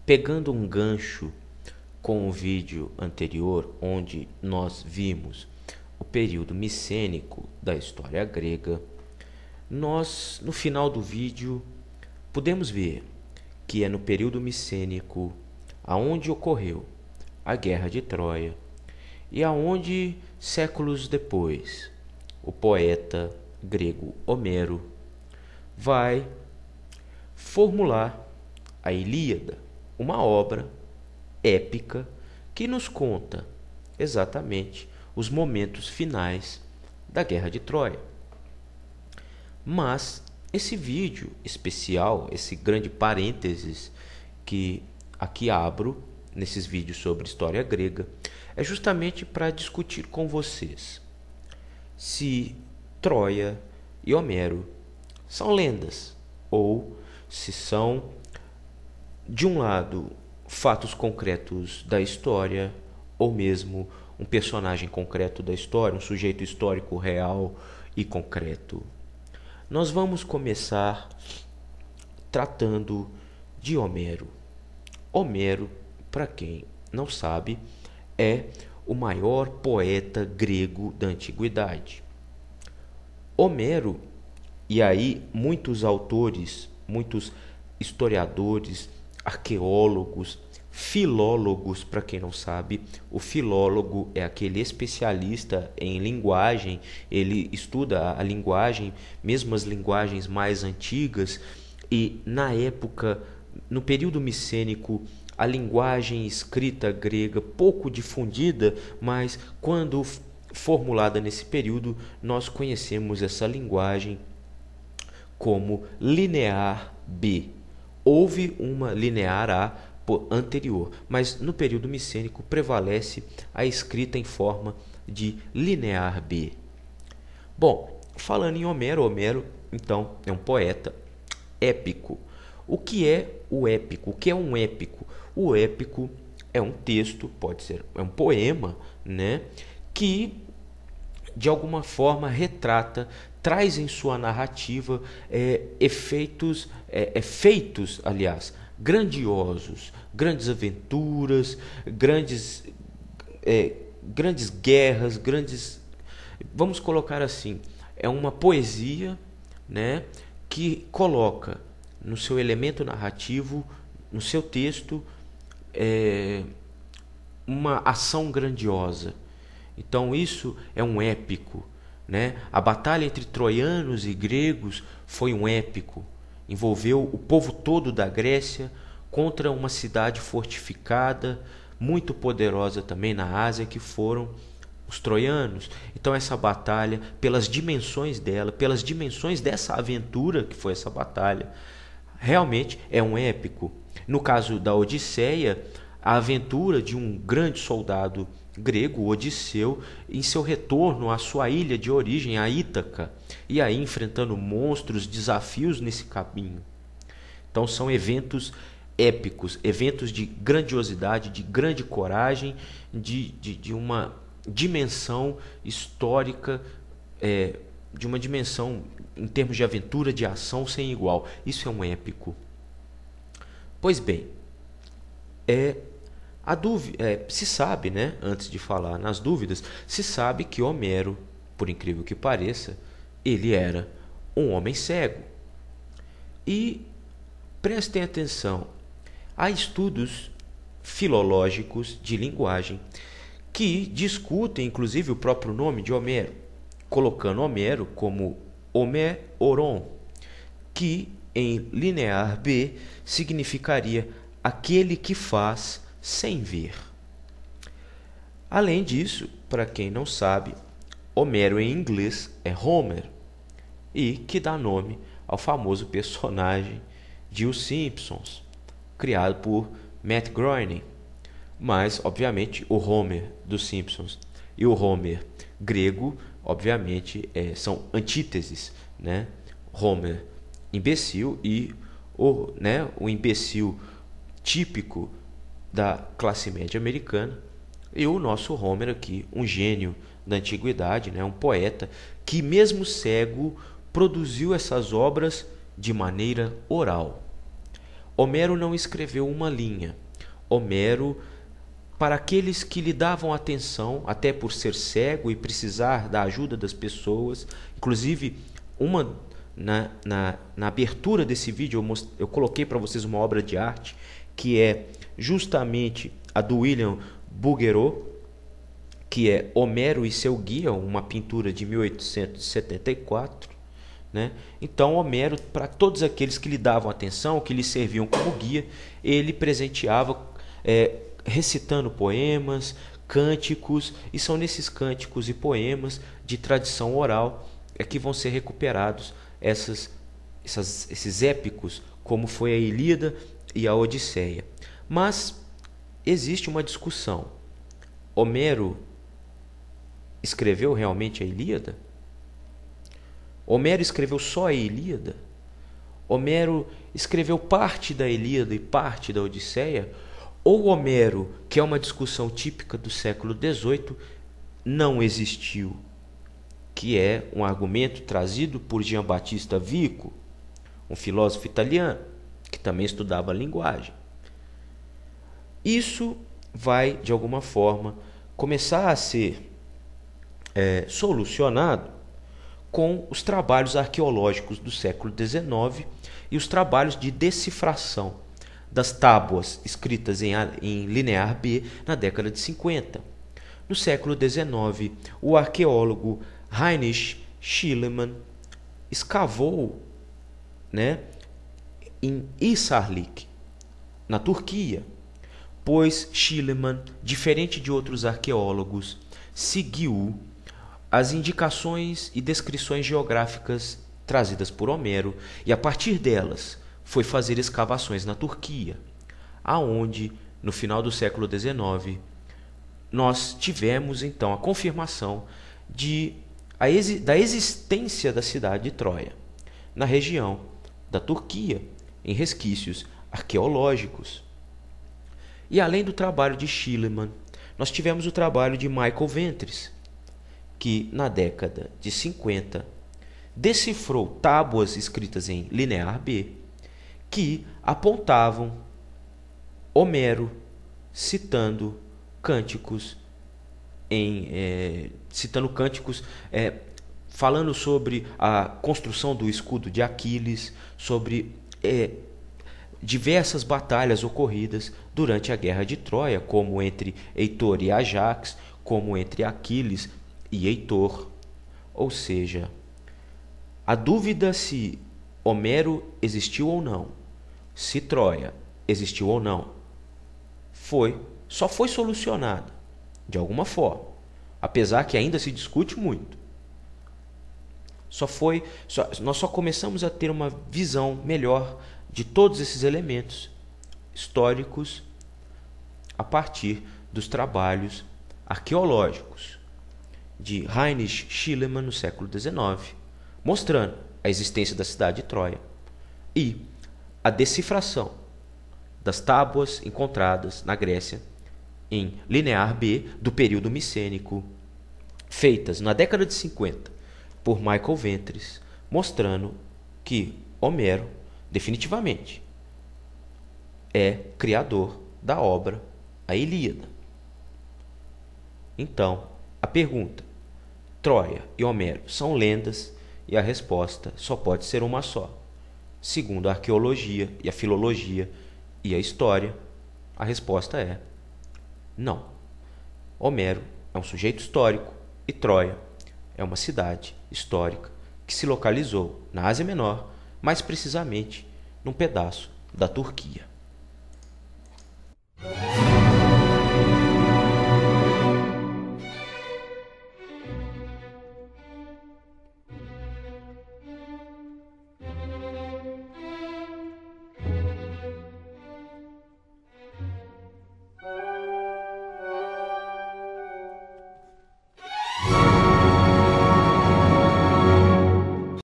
Pegando um gancho com o vídeo anterior, onde nós vimos o período micênico da história grega, nós, no final do vídeo, podemos ver que é no período micênico aonde ocorreu a Guerra de Troia e aonde, séculos depois, o poeta grego Homero vai formular a Ilíada, uma obra épica que nos conta exatamente os momentos finais da Guerra de Troia. Mas esse vídeo especial, esse grande parênteses que aqui abro nesses vídeos sobre história grega, é justamente para discutir com vocês se Troia e Homero são lendas ou se são, de um lado, fatos concretos da história ou mesmo um personagem concreto da história, um sujeito histórico real e concreto. Nós vamos começar tratando de Homero. Homero, para quem não sabe, é o maior poeta grego da antiguidade. Homero, e aí muitos autores, muitos historiadores, arqueólogos, filólogos, para quem não sabe, o filólogo é aquele especialista em linguagem, ele estuda a linguagem, mesmo as linguagens mais antigas, e na época, no período micênico, a linguagem escrita grega, pouco difundida, mas quando formulada nesse período, nós conhecemos essa linguagem como linear B. Houve uma linear A anterior, mas no período micênico prevalece a escrita em forma de linear B. Bom, falando em Homero, Homero então é um poeta épico. O que é o épico? O que é um épico? O épico é um texto, pode ser, é um poema, né, que de alguma forma retrata, traz em sua narrativa feitos, aliás, grandiosos, grandes aventuras, grandes guerras, vamos colocar assim, é uma poesia, né, que coloca no seu elemento narrativo, no seu texto, uma ação grandiosa. Então isso é um épico, né? A batalha entre troianos e gregos foi um épico. Envolveu o povo todo da Grécia contra uma cidade fortificada, muito poderosa também na Ásia, que foram os troianos. Então essa batalha, pelas dimensões dela, pelas dimensões dessa aventura que foi essa batalha, realmente é um épico. No caso da Odisseia, a aventura de um grande soldado grego, Odisseu, em seu retorno à sua ilha de origem, a Ítaca, e aí enfrentando monstros, desafios nesse caminho. Então são eventos épicos, eventos de grandiosidade, de grande coragem, de uma dimensão histórica, de uma dimensão em termos de aventura, de ação sem igual. Isso é um épico. Pois bem, se sabe, né, antes de falar nas dúvidas, se sabe que Homero, por incrível que pareça, ele era um homem cego. E prestem atenção, há estudos filológicos de linguagem que discutem inclusive o próprio nome de Homero, colocando Homero como Homeron, que em linear B significaria aquele que faz sem ver. Além disso, para quem não sabe, Homero em inglês é Homer, e que dá nome ao famoso personagem de Os Simpsons, criado por Matt Groening. Mas, obviamente, o Homer dos Simpsons e o Homer grego, obviamente, são antíteses, né? Homer, imbecil, e o imbecil típico da classe média americana, e o nosso Homer aqui, um gênio da antiguidade, né? Um poeta que, mesmo cego, produziu essas obras de maneira oral. Homero não escreveu uma linha. Homero, para aqueles que lhe davam atenção, até por ser cego e precisar da ajuda das pessoas, inclusive na abertura desse vídeo eu coloquei para vocês uma obra de arte que é justamente a do William Bouguereau, que é Homero e seu Guia, uma pintura de 1874. Né? Então, Homero, para todos aqueles que lhe davam atenção, que lhe serviam como guia, ele presenteava recitando poemas, cânticos, e são nesses cânticos e poemas de tradição oral que vão ser recuperados esses épicos, como foi a Ilíada e a Odisseia. Mas existe uma discussão. Homero escreveu realmente a Ilíada? Homero escreveu só a Ilíada? Homero escreveu parte da Ilíada e parte da Odisseia? Ou Homero, que é uma discussão típica do século XVIII, não existiu? Que é um argumento trazido por Giambattista Vico, um filósofo italiano, que também estudava a linguagem. Isso vai, de alguma forma, começar a ser solucionado com os trabalhos arqueológicos do século XIX e os trabalhos de decifração das tábuas escritas em linear B na década de 50. No século XIX, o arqueólogo Heinrich Schliemann escavou, em Hisarlik, na Turquia, pois Schliemann, diferente de outros arqueólogos, seguiu as indicações e descrições geográficas trazidas por Homero e, a partir delas, foi fazer escavações na Turquia, aonde, no final do século XIX, nós tivemos então a confirmação da existência da cidade de Troia, na região da Turquia, em resquícios arqueológicos. E além do trabalho de Schliemann, nós tivemos o trabalho de Michael Ventris, que na década de 50 decifrou tábuas escritas em linear B que apontavam Homero citando cânticos falando sobre a construção do escudo de Aquiles, sobre diversas batalhas ocorridas durante a Guerra de Troia, como entre Heitor e Ajax, como entre Aquiles e Heitor. Ou seja, a dúvida se Homero existiu ou não, se Troia existiu ou não, só foi solucionada de alguma forma, apesar que ainda se discute muito. Nós só começamos a ter uma visão melhor de todos esses elementos históricos a partir dos trabalhos arqueológicos de Heinrich Schliemann no século XIX, mostrando a existência da cidade de Troia e a decifração das tábuas encontradas na Grécia em linear B do período micênico, feitas na década de 50 por Michael Ventris, mostrando que Homero definitivamente é criador da obra A Ilíada. Então, a pergunta: Troia e Homero são lendas? E a resposta só pode ser uma só. Segundo a arqueologia e a filologia e a história, a resposta é não. Homero é um sujeito histórico e Troia é uma cidade histórica que se localizou na Ásia Menor, mais precisamente num pedaço da Turquia.